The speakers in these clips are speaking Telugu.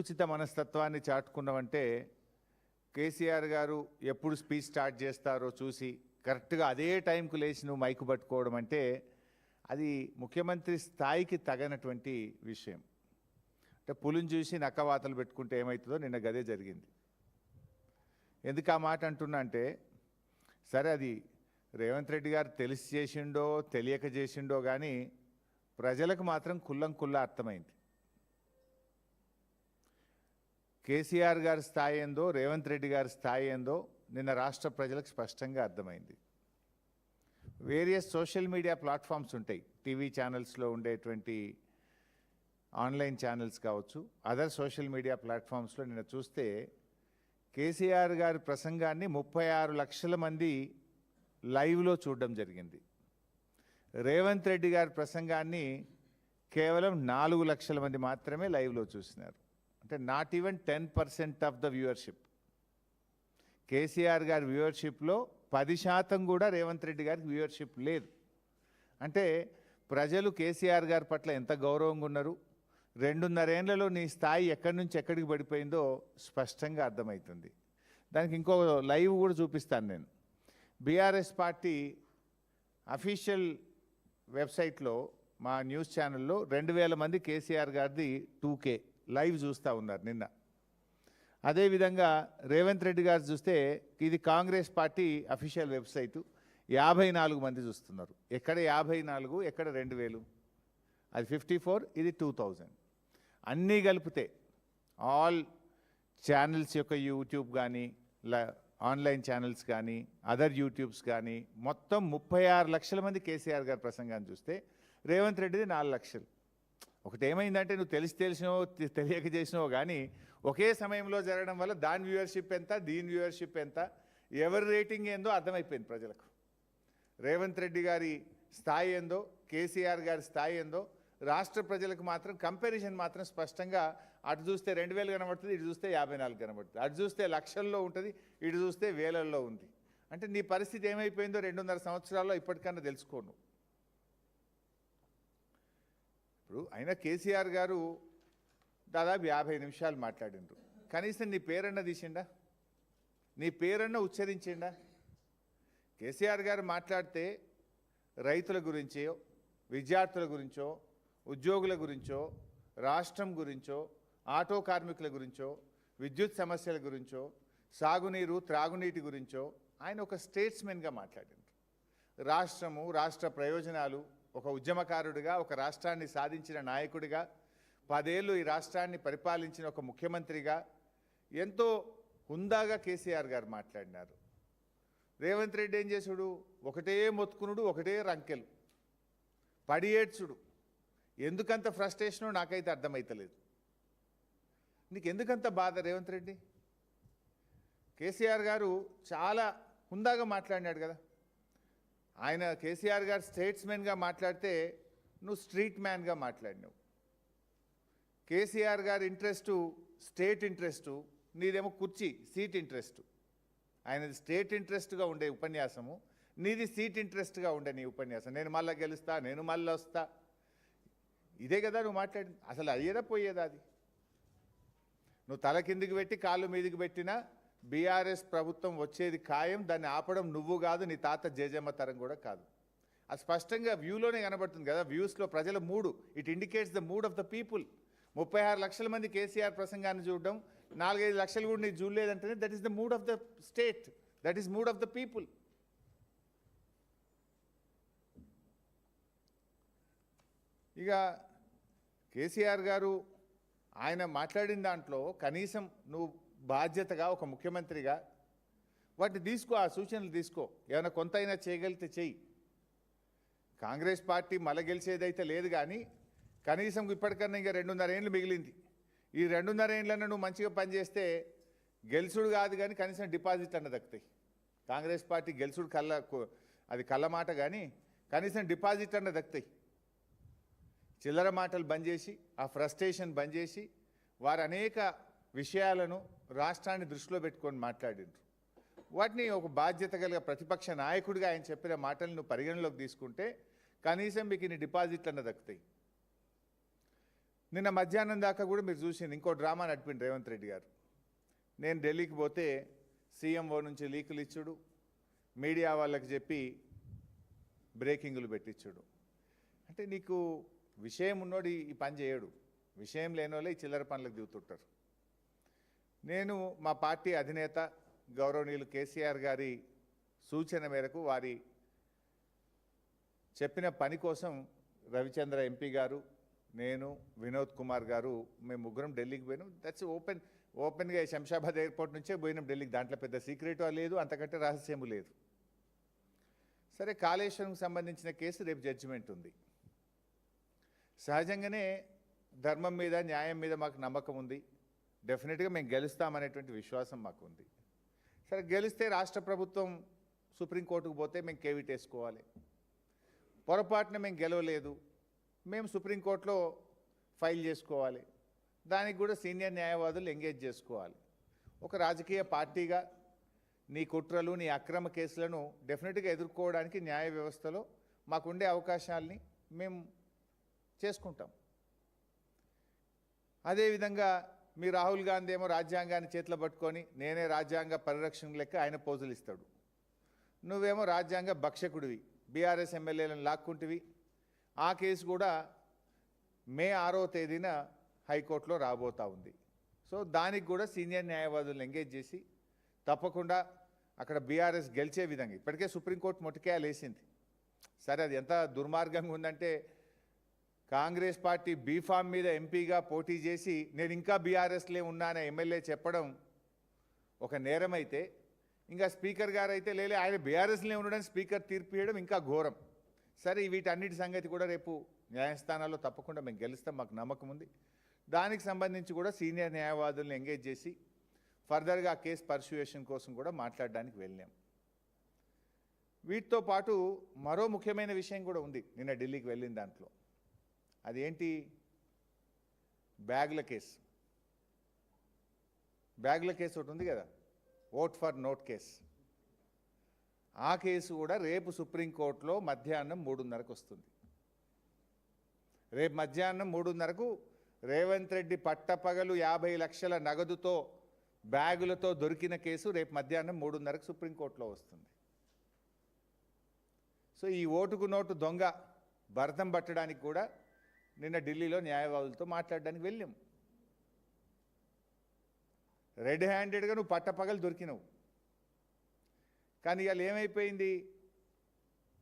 ఉచిత మనస్తత్వాన్ని చాటుకున్నామంటే కేసీఆర్ గారు ఎప్పుడు స్పీచ్ స్టార్ట్ చేస్తారో చూసి కరెక్ట్గా అదే టైంకు లేచి నువ్వు మైకు పట్టుకోవడం అంటే అది ముఖ్యమంత్రి స్థాయికి తగనటువంటి విషయం. అంటే పులిని చూసి నక్కవాతలు పెట్టుకుంటే ఏమవుతుందో నిన్న గదే జరిగింది. ఎందుకు ఆ మాట అంటున్నా అంటే, సరే అది రేవంత్ రెడ్డి గారు తెలిసి చేసిండో తెలియక చేసిండో కానీ ప్రజలకు మాత్రం కుల్లా అర్థమైంది. కేసీఆర్ గారి స్థాయి ఏందో రేవంత్ రెడ్డి గారి స్థాయి ఏందో నిన్న రాష్ట్ర ప్రజలకు స్పష్టంగా అర్థమైంది. వేరియస్ సోషల్ మీడియా ప్లాట్ఫామ్స్ ఉంటాయి, టీవీ ఛానల్స్లో ఉండేటువంటి ఆన్లైన్ ఛానల్స్ కావచ్చు, అదర్ సోషల్ మీడియా ప్లాట్ఫామ్స్లో నిన్న చూస్తే కేసీఆర్ గారి ప్రసంగాన్ని 36 లక్షల మంది లైవ్లో చూడడం జరిగింది. రేవంత్ రెడ్డి గారి ప్రసంగాన్ని కేవలం 4 లక్షల మంది మాత్రమే లైవ్లో చూసినారు. అంటే not even 10% of the viewership. KCR గారి వ్యూవర్షిప్లో 10% కూడా రేవంత్ రెడ్డి గారికి వ్యూవర్షిప్ లేదు. అంటే ప్రజలు కేసీఆర్ గారి పట్ల ఎంత గౌరవంగా ఉన్నారు, 2.5 ఏళ్లలో నీ స్థాయి ఎక్కడి నుంచి ఎక్కడికి పడిపోయిందో స్పష్టంగా అర్థమవుతుంది. దానికి ఇంకో లైవ్ కూడా చూపిస్తాను నేను. బీఆర్ఎస్ పార్టీ అఫీషియల్ వెబ్సైట్లో మా న్యూస్ ఛానల్లో 2000 మంది కేసీఆర్ గారిది 2K లైవ్ చూస్తూ ఉన్నారు నిన్న. అదేవిధంగా రేవంత్ రెడ్డి గారు చూస్తే ఇది కాంగ్రెస్ పార్టీ అఫీషియల్ వెబ్సైటు, 54 మంది చూస్తున్నారు. ఎక్కడ 54, ఎక్కడ 2000, అది 54, ఇది 2000. అన్నీ కలిపితే ఆల్ ఛానల్స్ యొక్క యూట్యూబ్ కానీ ఆన్లైన్ ఛానల్స్ కానీ అదర్ యూట్యూబ్స్ కానీ మొత్తం 36 లక్షల మంది కేసీఆర్ గారి ప్రసంగాన్ని చూస్తే రేవంత్ రెడ్డిది 4 లక్షలు. ఒకటి ఏమైందంటే నువ్వు తెలిసినో తెలియక చేసినావో కానీ ఒకే సమయంలో జరగడం వల్ల దాని వ్యూవర్షిప్ ఎంత, దీని వ్యూవర్షిప్ ఎంత, ఎవరి రేటింగ్ ఏందో అర్థమైపోయింది ప్రజలకు. రేవంత్ రెడ్డి గారి స్థాయి ఏందో, కేసీఆర్ గారి స్థాయి ఏందో రాష్ట్ర ప్రజలకు మాత్రం కంపారిజన్ మాత్రం స్పష్టంగా అటు చూస్తే 2000 కనబడుతుంది, ఇటు చూస్తే 54 కనబడుతుంది. అటు చూస్తే లక్షల్లో ఉంటుంది, ఇటు చూస్తే వేలల్లో ఉంది. అంటే నీ పరిస్థితి ఏమైపోయిందో 2.5 సంవత్సరాల్లో ఇప్పటికన్నా తెలుసుకోను. ఇప్పుడు అయినా కేసీఆర్ గారు దాదాపు 50 నిమిషాలు మాట్లాడిండ్రు. కనీసం నీ పేరన్నా తీసిండా, నీ పేరన్నా ఉచ్చరించిండా? కేసీఆర్ గారు మాట్లాడితే రైతుల గురించో, విద్యార్థుల గురించో, ఉద్యోగుల గురించో, రాష్ట్రం గురించో, ఆటో కార్మికుల గురించో, విద్యుత్ సమస్యల గురించో, సాగునీరు త్రాగునీటి గురించో ఆయన ఒక స్టేట్స్మెన్గా మాట్లాడిండ్రు. రాష్ట్రము, రాష్ట్ర ప్రయోజనాలు, ఒక ఉద్యమకారుడిగా, ఒక రాష్ట్రాన్ని సాధించిన నాయకుడిగా, 10 ఏళ్ళు ఈ రాష్ట్రాన్ని పరిపాలించిన ఒక ముఖ్యమంత్రిగా ఎంతో హుందాగా కేసీఆర్ గారు మాట్లాడినారు. రేవంత్ రెడ్డి ఏం చేసుడు, ఒకటే మొత్తుకునుడు, ఒకటే రంకెలు, పడి ఏడ్చుడు. ఎందుకంత ఫ్రస్ట్రేషనో నాకైతే అర్థమవుతలేదు. నీకు ఎందుకంత బాధ రేవంత్ రెడ్డి? కేసీఆర్ గారు చాలా హుందాగా మాట్లాడినాడు కదా. ఆయన కేసీఆర్ గారు స్టేట్స్మెన్గా మాట్లాడితే నువ్వు స్ట్రీట్ మ్యాన్గా మాట్లాడినావు. కేసీఆర్ గారి ఇంట్రెస్టు స్టేట్ ఇంట్రెస్టు, నీదేమో కుర్చీ సీట్ ఇంట్రెస్టు. ఆయనది స్టేట్ ఇంట్రెస్ట్గా ఉండే ఉపన్యాసము, నీది సీట్ ఇంట్రెస్ట్గా ఉండే నీ ఉపన్యాసం. నేను మళ్ళీ గెలుస్తా, నేను మళ్ళీ వస్తా, ఇదే కదా నువ్వు మాట్లాడింది. అసలు అయ్యేదా పోయేదా? అది నువ్వు తల కిందికి పెట్టి కాళ్ళు మీదికి పెట్టినా బీఆర్ఎస్ ప్రభుత్వం వచ్చేది ఖాయం. దాన్ని ఆపడం నువ్వు కాదు, నీ తాత జేజమ్మ తరం కూడా కాదు. అది స్పష్టంగా వ్యూలోనే కనబడుతుంది కదా. వ్యూస్లో ప్రజల మూడు, it indicates the mood of the people. 36 లక్షల మంది కేసీఆర్ ప్రసంగాన్ని చూడడం, 4-5 లక్షలు కూడా నీకు చూడలేదంటేనే that is the mood of the state, that is mood of the people. ఇక కేసీఆర్ గారు ఆయన మాట్లాడిన దాంట్లో కనీసం నువ్వు బాధ్యతగా ఒక ముఖ్యమంత్రిగా వాటిని తీసుకో, ఆ సూచనలు తీసుకో. ఏమైనా కొంతైనా చేయగలిగితే చెయ్యి. కాంగ్రెస్ పార్టీ మళ్ళీ గెలిచేదైతే లేదు కానీ కనీసం ఇప్పటికన్నా ఇంకా 2.5 ఏళ్ళు మిగిలింది. ఈ 2.5 ఏళ్ళన్నా నువ్వు మంచిగా పనిచేస్తే గెలుసుడు కాదు కానీ కనీసం డిపాజిట్ అన్న దక్కుతాయి. కాంగ్రెస్ పార్టీ గెలుసుడు అది కళ్ళ మాట కానీ కనీసం డిపాజిట్ అన్న దక్కుతాయి. చిల్లర మాటలు బంద్ చేసి, ఆ ఫ్రస్ట్రేషన్ బంద్ చేసి, వారు అనేక విషయాలను రాష్ట్రాన్ని దృష్టిలో పెట్టుకొని మాట్లాడిండ్రు. వాటిని ఒక బాధ్యత కలిగిన ప్రతిపక్ష నాయకుడిగా ఆయన చెప్పిన మాటలను పరిగణలోకి తీసుకుంటే కనీసం మీకు ఇన్ని డిపాజిట్లన్న దక్కుతాయి. నిన్న మధ్యాహ్నం దాకా కూడా మీరు చూసింది ఇంకో డ్రామా నడిపిండు రేవంత్ రెడ్డి గారు. నేను ఢిల్లీకి పోతే సీఎంఓ నుంచి లీకులు ఇచ్చుడు, మీడియా వాళ్ళకి చెప్పి బ్రేకింగులు పెట్టించుడు. అంటే నీకు విషయం ఉన్నోడు ఈ పని చేయడు, విషయం లేని వాళ్ళే ఈ చిల్లర పనులకు దిగుతుంటారు. నేను మా పార్టీ అధినేత గౌరవనీయులు కేసీఆర్ గారి సూచన మేరకు వారి చెప్పిన పని కోసం రవిచంద్ర ఎంపీ గారు, నేను, వినోద్ కుమార్ గారు మేము ముగ్గురం ఢిల్లీకి పోయినాం. దట్స్ ఓపెన్గా శంషాబాద్ ఎయిర్పోర్ట్ నుంచే పోయినాం ఢిల్లీకి. దాంట్లో పెద్ద సీక్రెట్ లేదు, అంతకంటే రహస్యము లేదు. సరే, కాళేశ్వరంకి సంబంధించిన కేసు రేపు జడ్జిమెంట్ ఉంది. సహజంగానే ధర్మం మీద న్యాయం మీద మాకు నమ్మకం ఉంది. డెఫినెట్గా మేము గెలుస్తామనేటువంటి విశ్వాసం మాకు ఉంది. సరే, గెలిస్తే రాష్ట్ర ప్రభుత్వం సుప్రీంకోర్టుకు పోతే మేము కేవిట్ వేసుకోవాలి. పొరపాటున మేము గెలవలేదు, మేము సుప్రీంకోర్టులో ఫైల్ చేసుకోవాలి. దానికి కూడా సీనియర్ న్యాయవాదులు ఎంగేజ్ చేసుకోవాలి. ఒక రాజకీయ పార్టీగా నీ కుట్రలు, నీ అక్రమ కేసులను డెఫినెట్గా ఎదుర్కోవడానికి న్యాయ వ్యవస్థలో మాకుండే అవకాశాలని మేము చేసుకుంటాం. అదేవిధంగా మీ రాహుల్ గాంధీ ఏమో రాజ్యాంగాన్ని చేతిలో పట్టుకొని నేనే రాజ్యాంగ పరిరక్షణ లెక్క ఆయన పోజులు ఇస్తాడు. నువ్వేమో రాజ్యాంగ భక్షకుడివి, బీఆర్ఎస్ ఎమ్మెల్యేలను లాక్కుంటివి. ఆ కేసు కూడా మే 6వ తేదీన హైకోర్టులో రాబోతా ఉంది. సో దానికి కూడా సీనియర్ న్యాయవాదులను ఎంగేజ్ చేసి తప్పకుండా అక్కడ బీఆర్ఎస్ గెలిచే విధంగా, ఇప్పటికే సుప్రీంకోర్టు మొట్టికేయాలు వేసింది. సరే, అది ఎంత దుర్మార్గంగా ఉందంటే కాంగ్రెస్ పార్టీ బీఫామ్ మీద ఎంపీగా పోటీ చేసి నేను ఇంకా బీఆర్ఎస్లే ఉన్నానే ఎమ్మెల్యే చెప్పడం ఒక నేరమైతే, ఇంకా స్పీకర్ గారు అయితే లేలే ఆయన బీఆర్ఎస్లే ఉండడానికి స్పీకర్ తీర్పు ఇవ్వడం ఇంకా ఘోరం. సరే, వీటన్నిటి సంగతి కూడా రేపు న్యాయస్థానాల్లో తప్పకుండా మేము గెలుస్తాం, మాకు నమ్మకం ఉంది. దానికి సంబంధించి కూడా సీనియర్ న్యాయవాదులను ఎంగేజ్ చేసి ఫర్దర్గా కేసు పర్సుయేషన్ కోసం కూడా మాట్లాడడానికి వెళ్ళాం. వీటితో పాటు మరో ముఖ్యమైన విషయం కూడా ఉంది నిన్న ఢిల్లీకి వెళ్ళిన దాంట్లో. అదేంటి? బ్యాగుల కేసు. బ్యాగుల కేసు ఒకటి ఉంది కదా, ఓట్ ఫర్ నోట్ కేసు. ఆ కేసు కూడా రేపు సుప్రీంకోర్టులో మధ్యాహ్నం 3:30కు వస్తుంది. రేపు మధ్యాహ్నం 3:30కు రేవంత్ రెడ్డి పట్టపగలు 50 లక్షల నగదుతో బ్యాగులతో దొరికిన కేసు రేపు మధ్యాహ్నం 3:30కు సుప్రీంకోర్టులో వస్తుంది. సో ఈ ఓటుకు నోటు దొంగ భరతం పట్టడానికి కూడా నిన్న ఢిల్లీలో న్యాయవాదులతో మాట్లాడడానికి వెళ్ళాం. రెడ్ హ్యాండెడ్గా నువ్వు పట్టపగలు దొరికినవు. కానీ ఇవాళ ఏమైపోయింది?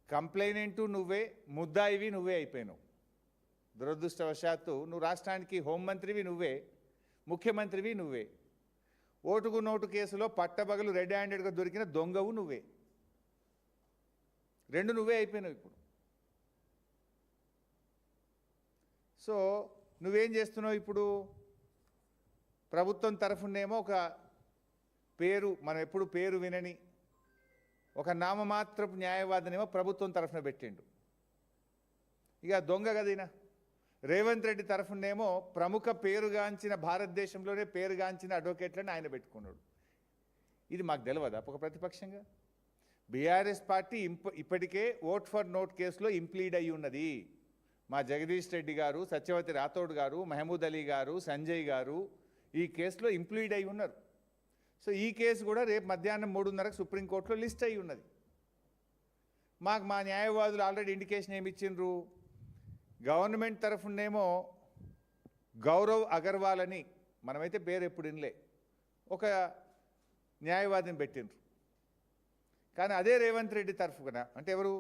కంప్లైనెంటు నువ్వే, ముద్దాయివి నువ్వే అయిపోయినావు. దురదృష్టవశాత్తు నువ్వు రాష్ట్రానికి హోంమంత్రివి నువ్వే, ముఖ్యమంత్రివి నువ్వే. ఓటుకు నోటు కేసులో పట్టపగలు రెడ్ హ్యాండెడ్గా దొరికిన దొంగవు నువ్వే. రెండు నువ్వే అయిపోయినావు ఇప్పుడు. సో నువ్వేం చేస్తున్నావు ఇప్పుడు? ప్రభుత్వం తరఫునేమో ఒక పేరు, మనం ఎప్పుడు పేరు వినని ఒక నామమాత్రపు న్యాయవాదినేమో ప్రభుత్వం తరఫున పెట్టిండు. ఇక దొంగ కదీనా. రేవంత్ రెడ్డి తరఫునేమో ప్రముఖ పేరుగాంచిన, భారతదేశంలోనే పేరుగాంచిన అడ్వకేట్లను ఆయన పెట్టుకున్నాడు. ఇది మాకు తెలియదా ఒక ప్రతిపక్షంగా? బీఆర్ఎస్ పార్టీ ఇప్పటికే ఓట్ ఫర్ నోట్ కేసులో ఇంప్లీడ్ అయి ఉన్నది. మా జగదీష్ రెడ్డి గారు, సత్యవతి రాథోడ్ గారు, మహమూద్ అలీ గారు, సంజయ్ గారు ఈ కేసులో ఇంప్లీడ్ అయి ఉన్నారు. సో ఈ కేసు కూడా రేపు మధ్యాహ్నం 3:30కు సుప్రీంకోర్టులో లిస్ట్ అయి ఉన్నది. మాకు మా న్యాయవాదులు ఆల్రెడీ ఇండికేషన్ ఏమి ఇచ్చిండ్రు? గవర్నమెంట్ తరఫునేమో గౌరవ్ అగర్వాల్ అని, మనమైతే పేరు ఎప్పుడు వినలే, ఒక న్యాయవాదిని పెట్టిండ్రు. కానీ అదే రేవంత్ రెడ్డి తరఫున, అంటే ఎవరు?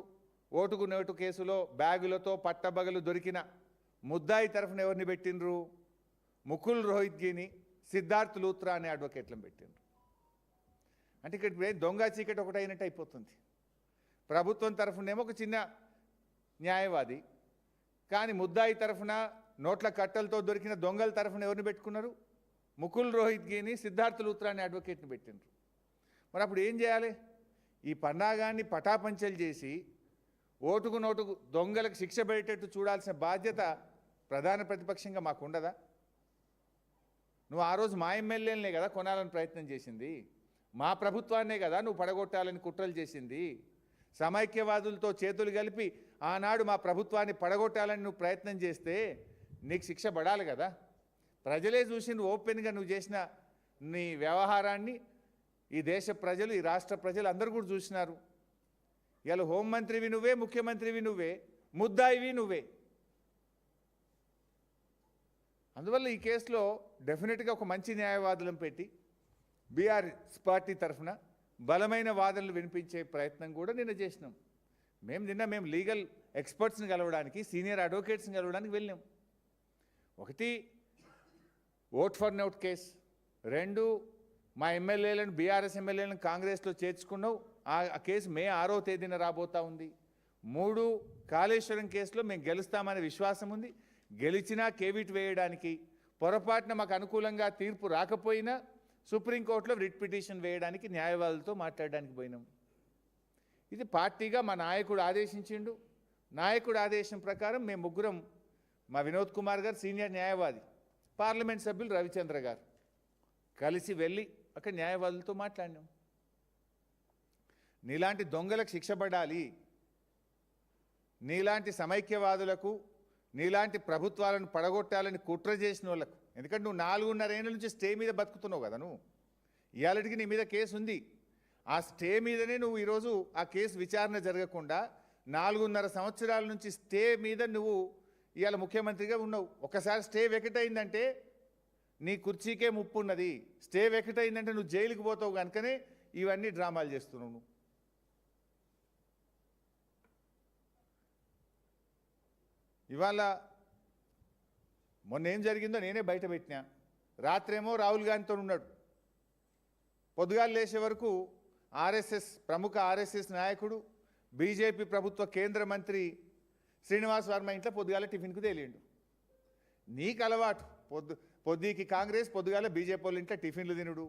ఓటుకు నోటు కేసులో బ్యాగులతో పట్టబగలు దొరికిన ముద్దాయి తరఫున ఎవరిని పెట్టిండ్రు? ముకుల్ రోహిత్గిని, సిద్ధార్థ్ లూత్రా అనే అడ్వకేట్లను పెట్టిండ్రు. అంటే ఇక్కడ దొంగ చీకటి ఒకటి అయినట్టు అయిపోతుంది. ప్రభుత్వం తరఫునేమో ఒక చిన్న న్యాయవాది, కానీ ముద్దాయి తరఫున నోట్ల కట్టలతో దొరికిన దొంగల తరఫున ఎవరిని పెట్టుకున్నారు? ముకుల్ రోహిత్గిని, సిద్ధార్థ్ లూత్రా అనే అడ్వకేట్ని పెట్టిండ్రు. మరి అప్పుడు ఏం చేయాలి? ఈ పన్నాగాన్ని పటాపంచలు చేసి ఓటుకు నోటుకు దొంగలకు శిక్ష పడేటట్టు చూడాల్సిన బాధ్యత ప్రధాన ప్రతిపక్షంగా మాకు ఉండదా? నువ్వు ఆ రోజు మా ఎమ్మెల్యేలనే కదా కొనాలని ప్రయత్నం చేసింది, మా ప్రభుత్వాన్నే కదా నువ్వు పడగొట్టాలని కుట్రలు చేసింది. సమైక్యవాదులతో చేతులు కలిపి ఆనాడు మా ప్రభుత్వాన్ని పడగొట్టాలని నువ్వు ప్రయత్నం చేస్తే నీకు శిక్ష పడాలి కదా. ప్రజలే చూసిండ్రు ఓపెన్గా నువ్వు చేసిన నీ వ్యవహారాన్ని. ఈ దేశ ప్రజలు, ఈ రాష్ట్ర ప్రజలు అందరూ కూడా చూసినారు. ఇవాళ హోంమంత్రివి నువ్వే, ముఖ్యమంత్రివి నువ్వే, ముద్దాయివి నువ్వే. అందువల్ల ఈ కేసులో డెఫినెట్గా ఒక మంచి న్యాయవాదులను పెట్టి బీఆర్ఎస్ పార్టీ తరఫున బలమైన వాదనలు వినిపించే ప్రయత్నం కూడా నిన్న చేసినాం. మేము లీగల్ ఎక్స్పర్ట్స్ని కలవడానికి, సీనియర్ అడ్వకేట్స్ని కలవడానికి వెళ్ళాం. ఒకటి ఓట్ ఫర్ నోట్ కేసు, 2 మా ఎమ్మెల్యేలను, బీఆర్ఎస్ ఎమ్మెల్యేలను కాంగ్రెస్లో చేర్చుకున్నావు, ఆ కేసు మే 6వ తేదీన రాబోతా ఉంది. 3 కాళేశ్వరం కేసులో మేము గెలుస్తామనే విశ్వాసం ఉంది. గెలిచినా కేవిట్ వేయడానికి, పొరపాటున మాకు అనుకూలంగా తీర్పు రాకపోయినా సుప్రీంకోర్టులో రిట్ పిటిషన్ వేయడానికి న్యాయవాదులతో మాట్లాడడానికి పోయినాం. ఇది పార్టీగా మా నాయకుడు ఆదేశించిండు. నాయకుడు ఆదేశం ప్రకారం మేము ముగ్గురం, మా వినోద్ కుమార్ గారు సీనియర్ న్యాయవాది, పార్లమెంట్ సభ్యులు రవిచంద్ర గారు కలిసి వెళ్ళి అక్కడ న్యాయవాదులతో మాట్లాడినాం. నీలాంటి దొంగలకు శిక్ష పడాలి, నీలాంటి సమైక్యవాదులకు, నీలాంటి ప్రభుత్వాలను పడగొట్టాలని కుట్ర చేసిన వాళ్ళకు, ఎందుకంటే నువ్వు 4.5 ఏళ్ళ నుంచి స్టే మీద బతుకుతున్నావు కదా. నువ్వు ఇవాళకి నీ మీద కేసు ఉంది. ఆ స్టే మీదనే నువ్వు ఈరోజు ఆ కేసు విచారణ జరగకుండా 4.5 సంవత్సరాల నుంచి స్టే మీద నువ్వు ఇవాళ ముఖ్యమంత్రిగా ఉన్నావు. ఒకసారి స్టే వెకెట్ అయిందంటే నీ కుర్చీకే ముప్పు ఉన్నది. స్టే వెకెట్ అయిందంటే నువ్వు జైలుకి పోతావు కనుకనే ఇవన్నీ డ్రామాలు చేస్తున్నావు నువ్వు. ఇవాళ మొన్న ఏం జరిగిందో నేనే బయట పెట్టినా. రాత్రేమో రాహుల్ గాంధీతో ఉన్నాడు, పొద్దుగాలు లేచే వరకు ప్రముఖ ఆర్ఎస్ఎస్ నాయకుడు, బీజేపీ ప్రభుత్వ కేంద్ర మంత్రి శ్రీనివాస్ వర్మ ఇంట్లో పొద్దుగాల టిఫిన్కు తేలిండు. నీకు అలవాటు, పొద్దుకి కాంగ్రెస్, పొద్దుగాల బీజేపీ వాళ్ళ ఇంట్లో టిఫిన్లు తినుడు,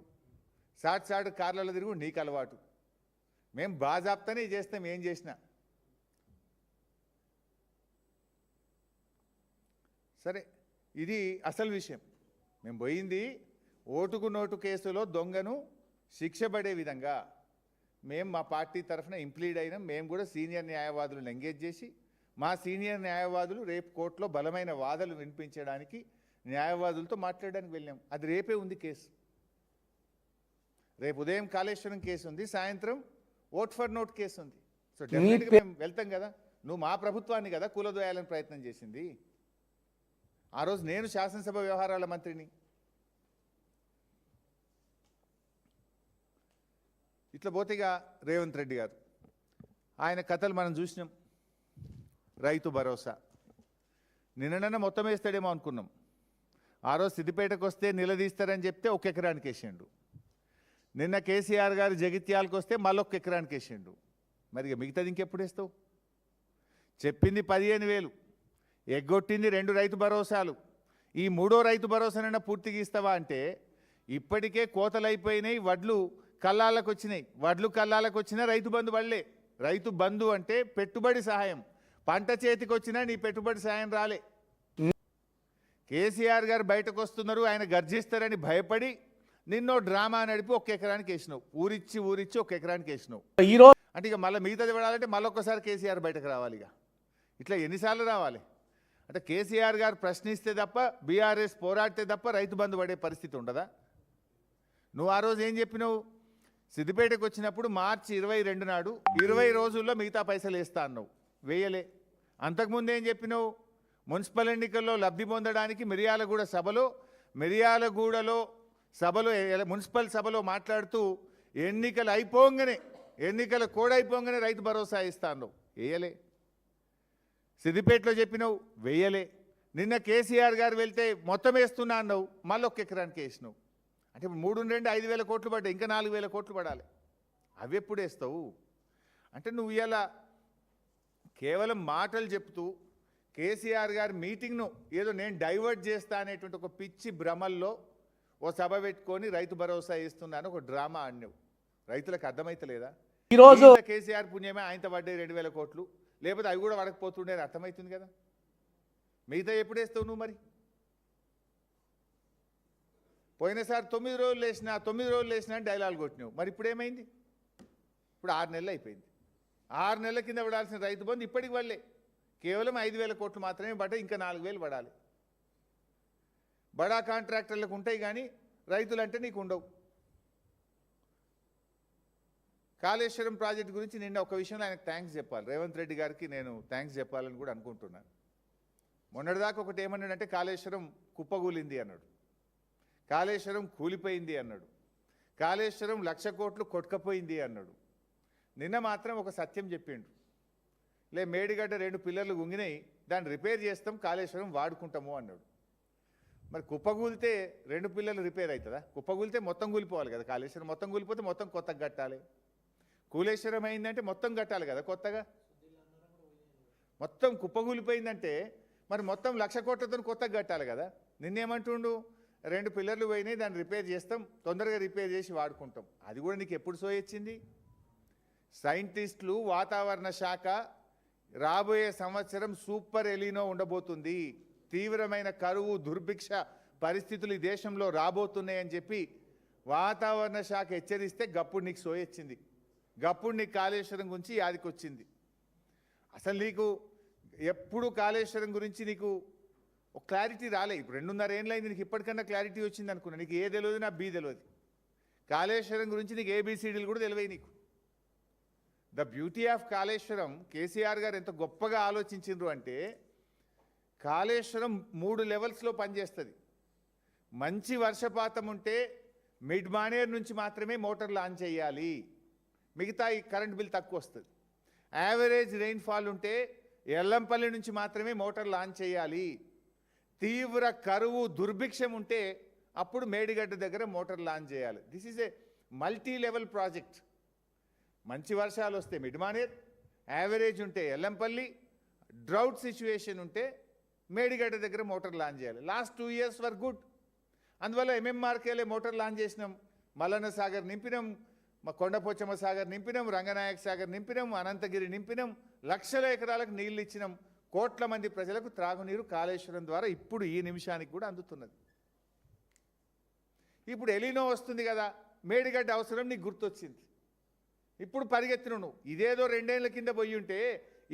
సాటు కార్లలో తిరుగు నీకు అలవాటు. మేము బాజాప్తానే చేస్తాం ఏం చేసినా. సరే, ఇది అసలు విషయం. మేము పోయింది ఓటుకు నోటు కేసులో దొంగను శిక్ష పడే విధంగా మేము మా పార్టీ తరఫున ఇంప్లీడ్ అయినాం. మేము కూడా సీనియర్ న్యాయవాదులను ఎంగేజ్ చేసి, మా సీనియర్ న్యాయవాదులు రేపు కోర్టులో బలమైన వాదనలు వినిపించడానికి న్యాయవాదులతో మాట్లాడడానికి వెళ్ళాం. అది రేపే ఉంది కేసు. రేపు ఉదయం కాళేశ్వరం కేసు ఉంది, సాయంత్రం ఓట్ ఫర్ నోట్ కేసు ఉంది. సో డెఫినెట్గా మేము వెళ్తాం కదా. నువ్వు మా ప్రభుత్వాన్ని కదా కూలదోయాలని ప్రయత్నం చేసింది. ఆ రోజు నేను శాసనసభ వ్యవహారాల మంత్రిని. ఇట్లా పోతేగా రేవంత్ రెడ్డి గారు, ఆయన కథలు మనం చూసినాం. రైతు భరోసా నిన్ననన్న మొత్తం వేస్తాడేమో అనుకున్నాం. ఆ రోజు సిద్దిపేటకు వస్తే నిలదీస్తారని చెప్తే 1 ఎకరానికి వేసిండు. నిన్న కేసీఆర్ గారు జగిత్యాలకు వస్తే మళ్ళీ 1 ఎకరానికి వేసిండు. మరి మిగతాది ఇంకెప్పుడు వేస్తావు? చెప్పింది 15,000, ఎగ్గొట్టింది 2 రైతు భరోసాలు. ఈ 3వ రైతు భరోసానైనా పూర్తిగా ఇస్తావా అంటే ఇప్పటికే కోతలు అయిపోయినాయి, వడ్లు కల్లాలకు వచ్చినాయి. వడ్లు కల్లాలకు వచ్చినా రైతు బంధు పడలే. రైతు బంధు అంటే పెట్టుబడి సహాయం. పంట చేతికి వచ్చినా నీ పెట్టుబడి సహాయం రాలే. కేసీఆర్ గారు బయటకు వస్తున్నారు, ఆయన గర్జిస్తారని భయపడి నిన్నో డ్రామా నడిపి 1 ఎకరానికి వేసినావు. ఊరిచ్చి 1 ఎకరానికి వేసినావు. అంటే ఇక మళ్ళీ మిగతాది పడాలంటే మళ్ళొక్కసారి కేసీఆర్ బయటకు రావాలి. ఇక ఇట్లా ఎన్నిసార్లు రావాలి? అంటే కేసీఆర్ గారు ప్రశ్నిస్తే తప్ప, బీఆర్ఎస్ పోరాడితే తప్ప రైతు బంధు పడే పరిస్థితి ఉండదా? నువ్వు ఆ రోజు ఏం చెప్పినావు? సిద్దిపేటకు వచ్చినప్పుడు మార్చి 22 నాడు 20 రోజుల్లో మిగతా పైసలు వేస్తా అన్నావు, వేయలే. అంతకుముందు ఏం చెప్పినావు? మున్సిపల్ ఎన్నికల్లో లబ్ధి పొందడానికి మిర్యాలగూడలో మున్సిపల్ సభలో మాట్లాడుతూ ఎన్నికల కోడ్ అయిపోగానే రైతు భరోసా ఇస్తా అన్నావు, వేయలే. సిద్దిపేటలో చెప్పినావు, వేయలే. నిన్న కేసీఆర్ గారు వెళ్తే మొత్తం వేస్తున్నా అన్నావు, మళ్ళీ 1 ఎకరానికి వేసినావు. అంటే 3 5,000 కోట్లు పడ్డాయి, ఇంకా 4,000 కోట్లు పడాలి. అవి ఎప్పుడు వేస్తావు? అంటే నువ్వు ఇలా కేవలం మాటలు చెప్తూ కేసీఆర్ గారి మీటింగ్ను ఏదో నేను డైవర్ట్ చేస్తా అనేటువంటి ఒక పిచ్చి భ్రమల్లో ఓ సభ పెట్టుకొని రైతు భరోసా ఇస్తున్నాను ఒక డ్రామా ఆడినావు. రైతులకు అర్థమైతలేదా? ఈరోజు కేసీఆర్ పుణ్యమే ఆయనతో పడ్డాయి 2,000 కోట్లు, లేకపోతే అవి కూడా పడకపోతుండే అర్థమవుతుంది కదా. మిగతా ఎప్పుడు వేస్తావు నువ్వు? మరి పోయినసారి 9 రోజులు వేసినా డైలాగ్ కొట్టినావు. మరి ఇప్పుడు ఏమైంది? ఇప్పుడు 6 నెలలు అయిపోయింది. 6 నెలల కింద పడాల్సిన రైతు బంధు ఇప్పటికి వాళ్ళే కేవలం 5,000 కోట్లు మాత్రమే పడ్డాయి, ఇంకా 4,000 పడాలి. బడా కాంట్రాక్టర్లకు ఉంటాయి కానీ రైతులంటే నీకు ఉండవు. కాళేశ్వరం ప్రాజెక్ట్ గురించి నిన్న ఒక విషయంలో ఆయనకు థ్యాంక్స్ చెప్పాలి. రేవంత్ రెడ్డి గారికి నేను థ్యాంక్స్ చెప్పాలని కూడా అనుకుంటున్నాను. మొన్నటిదాకా ఒకటి ఏమన్నాడంటే కాళేశ్వరం కుప్పగూలింది అన్నాడు, కాళేశ్వరం కూలిపోయింది అన్నాడు, కాళేశ్వరం 1,00,000 కోట్లు కొట్టుకపోయింది అన్నాడు. నిన్న మాత్రం ఒక సత్యం చెప్పిండు. మేడిగడ్డ 2 పిల్లర్లు గుంగినాయి, దాన్ని రిపేర్ చేస్తాం, కాళేశ్వరం వాడుకుంటాము అన్నాడు. మరి కుప్పగూలితే 2 పిల్లర్లు రిపేర్ అవుతుందా? కుప్పగూలితే మొత్తం కూలిపోవాలి కదా. కాళేశ్వరం మొత్తం కూలిపోతే మొత్తం కొత్తగా కట్టాలి. కూలేశ్వరం అయిందంటే మొత్తం కట్టాలి కదా కొత్తగా. మొత్తం కుప్పగూలిపోయిందంటే మరి మొత్తం 1,00,000 కోట్లతో కొత్తగా కట్టాలి కదా. నిన్నేమంటుండు, 2 పిల్లర్లు పోయినాయి, దాన్ని రిపేర్ చేస్తాం, తొందరగా రిపేర్ చేసి వాడుకుంటాం. అది కూడా నీకు ఎప్పుడు సోయొచ్చింది? సైంటిస్టులు, వాతావరణ శాఖ రాబోయే సంవత్సరం సూపర్ ఎలినో ఉండబోతుంది, తీవ్రమైన కరువు దుర్భిక్ష పరిస్థితులు ఈ దేశంలో రాబోతున్నాయని చెప్పి వాతావరణ శాఖ హెచ్చరిస్తే గప్పుడు నీకు సోయొచ్చింది, గప్పుడు నీకు కాళేశ్వరం గురించి యాదికి వచ్చింది. అసలు నీకు ఎప్పుడు కాళేశ్వరం గురించి నీకు ఒక క్లారిటీ రాలే. ఇప్పుడు 2.5 ఏళ్ళు అయింది, నీకు ఇప్పటికన్నా క్లారిటీ వచ్చింది అనుకున్నా. నీకు ఏ తెలియదు, నా బి తెలియదు. కాళేశ్వరం గురించి నీకు ఏబిసిడీలు కూడా తెలివై. నీకు the beauty of Kaleshwaram, KCR గారు ఎంత గొప్పగా ఆలోచించిండ్రు అంటే, కాళేశ్వరం 3 లెవెల్స్లో పనిచేస్తుంది. మంచి వర్షపాతం ఉంటే మిడ్ మానేర్ నుంచి మాత్రమే మోటార్ లాంచ్ చేయాలి, మిగతా ఈ కరెంట్ బిల్ తక్కువ వస్తుంది. యావరేజ్ రెయిన్ఫాల్ ఉంటే ఎల్లంపల్లి నుంచి మాత్రమే మోటార్ లాంచ్ చేయాలి. తీవ్ర కరువు దుర్భిక్షం ఉంటే అప్పుడు మేడిగడ్డ దగ్గర మోటార్ లాంచ్ చేయాలి. This is a multi level project. మంచి వర్షాలు వస్తే మిడ్ మానేర్, యావరేజ్ ఉంటే ఎల్లంపల్లి, డ్రౌట్ సిచ్యువేషన్ ఉంటే మేడిగడ్డ దగ్గర మోటార్ లాంచ్ చేయాలి. Last 2 years were good. అందువల్ల ఎంఎంఆర్కేలే మోటార్ లాంచ్ చేసినాం, మల్లన్న సాగర్ నింపినాం, మా కొండపోచమ్మ సాగర్ నింపినాం, రంగనాయక సాగర్ నింపినాం, అనంతగిరి నింపినాం, లక్షల ఎకరాలకు నీళ్ళు ఇచ్చినాం. కోట్ల మంది ప్రజలకు త్రాగునీరు కాళేశ్వరం ద్వారా ఇప్పుడు ఈ నిమిషానికి కూడా అందుతున్నది. ఇప్పుడు ఎలినో వస్తుంది కదా, మేడిగడ్డ అవసరం నీకు గుర్తొచ్చింది. ఇప్పుడు పరిగెత్తిన నువ్వు. ఇదేదో 2 ఏళ్ల కింద పోయి ఉంటే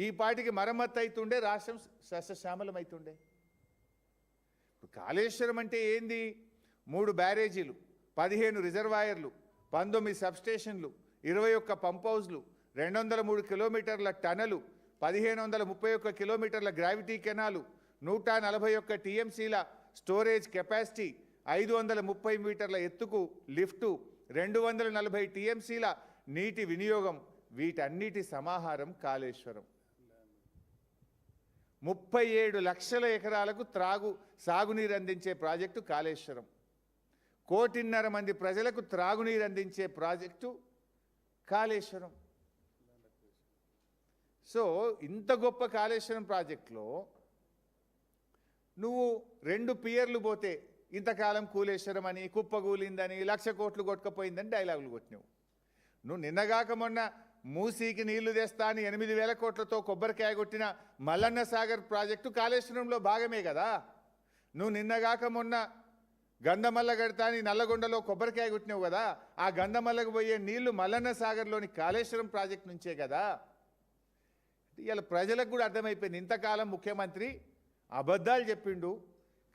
ఈ పాటికి మరమ్మత్తు అవుతుండే, రాష్ట్రం సస్యశ్యామలం అవుతుండే. ఇప్పుడు కాళేశ్వరం అంటే ఏంది? 3 బ్యారేజీలు, 15 రిజర్వాయర్లు, 19 సబ్స్టేషన్లు, 21 పంప్ హౌజ్లు, 203 కిలోమీటర్ల టనలు, 1531 కిలోమీటర్ల గ్రావిటీ కెనాలు, 141 టీఎంసీల స్టోరేజ్ కెపాసిటీ, 530 మీటర్ల ఎత్తుకు లిఫ్టు, 240 టీఎంసీల నీటి వినియోగం, వీటన్నిటి సమాహారం కాళేశ్వరం. 37 లక్షల ఎకరాలకు సాగునీరు అందించే ప్రాజెక్టు కాళేశ్వరం. 1.5 కోటి మంది ప్రజలకు త్రాగునీరు అందించే ప్రాజెక్టు కాళేశ్వరం. సో ఇంత గొప్ప కాళేశ్వరం ప్రాజెక్టులో నువ్వు 2 పియర్లు పోతే ఇంతకాలం కూలేశ్వరం అని, కుప్పగూలిందని, 1,00,000 కోట్లు కొట్టుకపోయిందని డైలాగులు కొట్టినావు. నువ్వు నిన్నగాక మొన్న మూసీకి నీళ్లు తెస్తా అని 8,000 కోట్లతో కొబ్బరికాయ కొట్టిన మల్లన్న సాగర్ ప్రాజెక్టు కాళేశ్వరంలో భాగమే కదా. నువ్వు నిన్నగాక మొన్న గంధమల్ల గడతా అని నల్లగొండలో కొబ్బరికాయ కొట్టినావు కదా, ఆ గంధమల్లకు పోయే నీళ్లు మల్లన్న సాగర్లోని కాళేశ్వరం ప్రాజెక్టు నుంచే కదా. ఇవాళ ప్రజలకు కూడా అర్థమైపోయింది, ఇంతకాలం ముఖ్యమంత్రి అబద్ధాలు చెప్పిండు,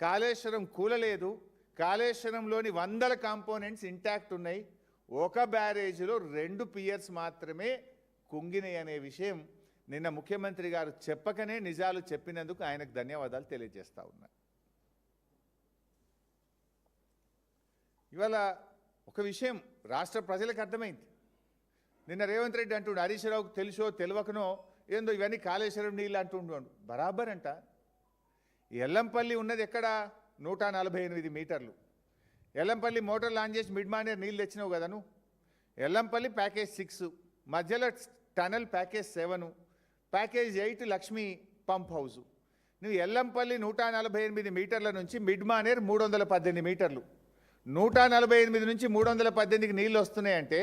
కాళేశ్వరం కూలలేదు, కాళేశ్వరంలోని 100 కాంపోనెంట్స్ ఇంటాక్ట్ ఉన్నాయి, ఒక బ్యారేజీలో 2 పియర్స్ మాత్రమే కుంగినాయి అనే విషయం నిన్న ముఖ్యమంత్రి గారు చెప్పకనే నిజాలు చెప్పినందుకు ఆయనకు ధన్యవాదాలు తెలియజేస్తా ఉన్నా. ఇవాళ ఒక విషయం రాష్ట్ర ప్రజలకు అర్థమైంది. నిన్న రేవంత్ రెడ్డి అంటుండు, హరీష్ రావుకు తెలుసో తెలియకనో ఏందో ఇవన్నీ కాళేశ్వరం నీళ్ళు అంటుండు. బరాబర్ అంట. ఎల్లంపల్లి ఉన్నది ఎక్కడ? 148 మీటర్లు. ఎల్లంపల్లి మోటార్ లాంచ్ చేసి మిడ్ మానేర్ నీళ్ళు తెచ్చినావు కదా నువ్వు. ఎల్లంపల్లి ప్యాకేజ్ 6, మధ్యలో tunnel package 7, package 8 Lakshmi pump house. నువ్వు ఎల్లంపల్లి 148 మీటర్ల నుంచి మిడ్ మానేర్ 318 మీటర్లు, 148 నుంచి 318కి నీళ్ళు వస్తున్నాయంటే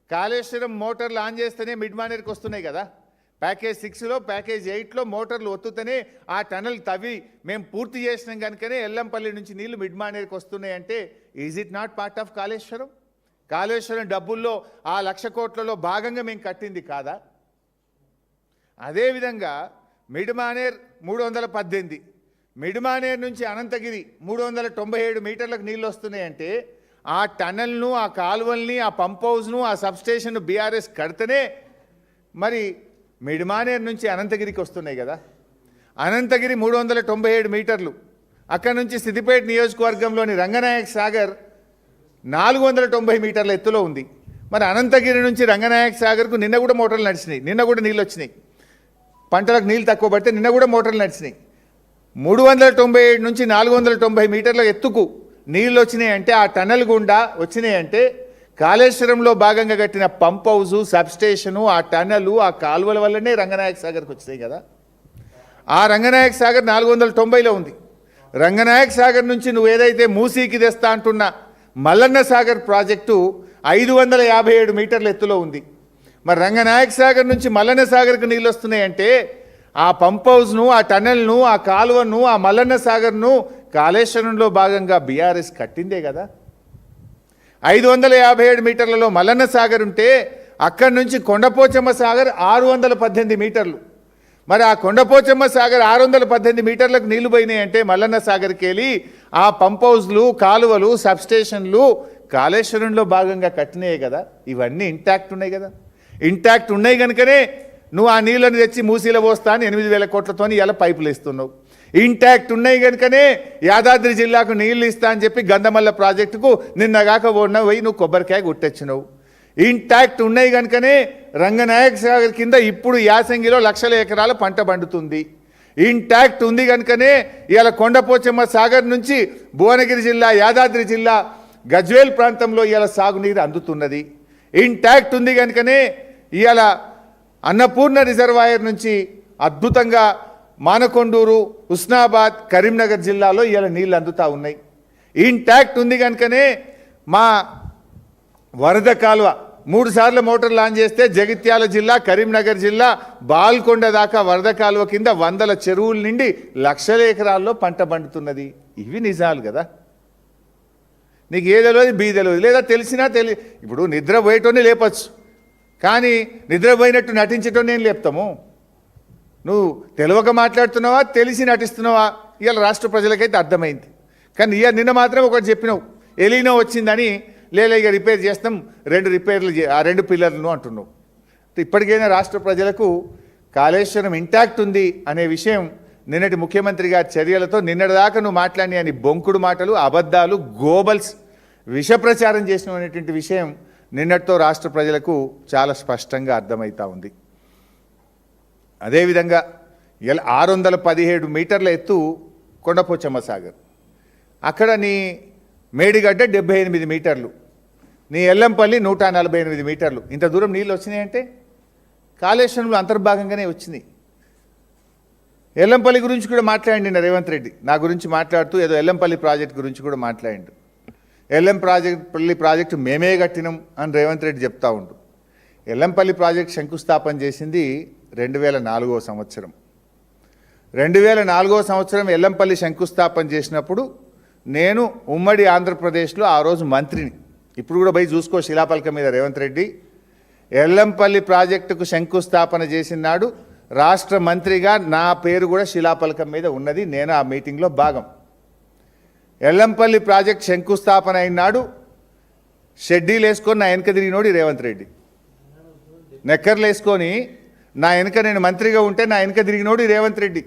కాళేశ్వరం మోటార్లు ఆన్ చేస్తేనే మిడ్ మానేర్కి వస్తున్నాయి కదా. ప్యాకేజ్ 6లో ప్యాకేజ్ 8లో మోటార్లు ఒత్తుతూనే ఆ టనల్ తవ్వి మేము పూర్తి చేసినాం కనుకనే ఎల్లంపల్లి నుంచి నీళ్లు మిడ్ మానేర్కి వస్తున్నాయంటే is it not part of Kaleshwaram? Kaleshwaram డబ్బుల్లో ఆ 1,00,000 కోట్లలో భాగంగా మేము కట్టింది కాదా? అదేవిధంగా మిడ్ మానేర్ 318, మిడిమానేరు నుంచి అనంతగిరి 397 మీటర్లకు నీళ్ళు వస్తున్నాయంటే ఆ టనల్ను, ఆ కాలువల్ని, ఆ పంప్ హౌస్ను, ఆ సబ్స్టేషన్ను బీఆర్ఎస్ కడితేనే మరి మిడిమానేరు నుంచి అనంతగిరికి వస్తున్నాయి కదా. అనంతగిరి 397 మీటర్లు, అక్కడి నుంచి సిద్దిపేట నియోజకవర్గంలోని రంగనాయక సాగర్ 490 మీటర్ల ఎత్తులో ఉంది. మరి అనంతగిరి నుంచి రంగనాయక సాగర్కు నిన్న కూడా మోటార్లు నడిచినాయి, నిన్న కూడా నీళ్ళు వచ్చినాయి. పంటలకు నీళ్ళు తక్కువ పడితే నిన్న కూడా మోటార్లు నడిచినాయి. 397 నుంచి 490 మీటర్ల ఎత్తుకు నీళ్ళు వచ్చినాయంటే, ఆ టనల్ గుండా వచ్చినాయంటే కాళేశ్వరంలో భాగంగా కట్టిన పంప్ హౌజు, సబ్స్టేషను, ఆ టనలు, ఆ కాలువల వల్లనే రంగనాయక సాగర్కి వచ్చినాయి కదా. ఆ రంగనాయక సాగర్ 490లో ఉంది. రంగనాయక సాగర్ నుంచి నువ్వు ఏదైతే మూసీకి తెస్తా అంటున్న మల్లన్న సాగర్ ప్రాజెక్టు 557 మీటర్ల ఎత్తులో ఉంది. మరి రంగనాయక సాగర్ నుంచి మల్లన్న సాగర్కు నీళ్ళు వస్తున్నాయంటే ఆ పంప్ హౌస్ను, ఆ టనల్ను, ఆ కాలువను, ఆ మల్లన్న సాగర్ను కాళేశ్వరంలో భాగంగా బీఆర్ఎస్ కట్టిందే కదా. 557 మీటర్లలో మల్లన్న సాగర్ ఉంటే అక్కడి నుంచి కొండపోచమ్మ సాగర్ 618 మీటర్లు. మరి ఆ కొండపోచమ్మ సాగర్ 618 మీటర్లకు నీళ్లు పోయినాయి అంటే మల్లన్న సాగర్కి వెళ్ళి ఆ పంప్ హౌస్లు, కాలువలు, సబ్స్టేషన్లు కాళేశ్వరంలో భాగంగా కట్టినాయి కదా. ఇవన్నీ ఇంటాక్ట్ ఉన్నాయి కదా. ఇంటాక్ట్ ఉన్నాయి కనుకనే నువ్వు ఆ నీళ్ళని తెచ్చి మూసీలో పోస్తా అని 8,000 కోట్లతో ఇలా పైపులు ఇస్తున్నావు. ఇంటాక్ట్ ఉన్నాయి కనుకనే యాదాద్రి జిల్లాకు నీళ్లు ఇస్తా అని చెప్పి గంధమల్ల ప్రాజెక్టుకు నిన్నగాక పోయి నువ్వు కొబ్బరికాయ కొట్టొచ్చినావు. ఇంటాక్ట్ ఉన్నాయి కనుకనే రంగనాయక సాగర్ కింద ఇప్పుడు యాసంగిలో లక్షల ఎకరాల పంట పండుతుంది. ఇంటాక్ట్ ఉంది కనుకనే ఇవాళ కొండపోచమ్మ సాగర్ నుంచి భువనగిరి జిల్లా, యాదాద్రి జిల్లా, గజ్వేల్ ప్రాంతంలో ఇవాళ సాగునీరు అందుతున్నది. ఇంటాక్ట్ ఉంది కనుకనే ఇవాళ అన్నపూర్ణ రిజర్వాయర్ నుంచి అద్భుతంగా మానకొండూరు, హుస్నాబాద్, కరీంనగర్ జిల్లాలో ఇవాళ నీళ్ళు అందుతూ ఉన్నాయి. ఇంటాక్ట్ ఉంది కనుకనే మా వరద కాలువ 3 సార్లు మోటార్ లాంచ్ చేస్తే జగిత్యాల జిల్లా, కరీంనగర్ జిల్లా, బాల్కొండ దాకా వరద కాలువ కింద 100 చెరువుల నుండి లక్షల ఎకరాల్లో పంట పండుతున్నది. ఇవి నిజాలు కదా. నీకు ఏ తెలియదు, బీ తెలియదు, లేదా తెలిసినా ఇప్పుడు నిద్రపోయేటోనే లేపచ్చు, కానీ నిద్రపోయినట్టు నటించటం నేను లేపుతాము. నువ్వు తెలియక మాట్లాడుతున్నావా, తెలిసి నటిస్తున్నావా, ఇవాళ రాష్ట్ర ప్రజలకైతే అర్థమైంది. కానీ నిన్న మాత్రం ఒకటి చెప్పినావు, ఎలీనో వచ్చిందని, ఇక రిపేర్ చేస్తాం, 2 రిపేర్లు ఆ 2 పిల్లర్లను అంటున్నావు. ఇప్పటికైనా రాష్ట్ర ప్రజలకు కాళేశ్వరం ఇంటాక్ట్ ఉంది అనే విషయం నిన్నటి ముఖ్యమంత్రి గారి చర్యలతో నిన్నటిదాకా నువ్వు మాట్లాడి అని బొంకుడు మాటలు, అబద్ధాలు, గోబల్స్, విషప్రచారం చేసిన అనేటువంటి విషయం నిన్నటితో రాష్ట్ర ప్రజలకు చాలా స్పష్టంగా అర్థమవుతూ ఉంది. అదేవిధంగా 617 మీటర్ల ఎత్తు కొండపోచమ్మ సాగర్, అక్కడ నీ మేడిగడ్డ 78 మీటర్లు, నీ ఎల్లంపల్లి 148 మీటర్లు. ఇంత దూరం నీళ్ళు వచ్చినాయంటే కాళేశ్వరంలో అంతర్భాగంగానే వచ్చినాయి. ఎల్లంపల్లి గురించి కూడా మాట్లాడిండు రేవంత్ రెడ్డి, నా గురించి మాట్లాడుతూ ఏదో ఎల్లంపల్లి ప్రాజెక్ట్ గురించి కూడా మాట్లాడిండు. ఎల్లంపల్లి ప్రాజెక్టు మేమే కట్టినాం అని రేవంత్ రెడ్డి చెప్తా ఉండు. ఎల్లంపల్లి ప్రాజెక్ట్ శంకుస్థాపన చేసింది 2004వ సంవత్సరం. 2004వ సంవత్సరం ఎల్లంపల్లి శంకుస్థాపన చేసినప్పుడు నేను ఉమ్మడి ఆంధ్రప్రదేశ్లో ఆ రోజు మంత్రిని. ఇప్పుడు కూడా పోయి చూసుకో శిలాపలకం మీద రేవంత్ రెడ్డి ఎల్లంపల్లి ప్రాజెక్టుకు శంకుస్థాపన చేసిన నాడు రాష్ట్ర మంత్రిగా నా పేరు కూడా శిలాపలకం మీద ఉన్నది. నేను ఆ మీటింగ్లో భాగం. ఎల్లంపల్లి ప్రాజెక్ట్ శంకుస్థాపన అయినాడు షెడ్డీలు వేసుకొని నా వెనక తిరిగినోడు రేవంత్ రెడ్డి. నెక్కర్లు వేసుకొని నా వెనక, నేను మంత్రిగా ఉంటే నా వెనక తిరిగినోడు రేవంత్ రెడ్డి.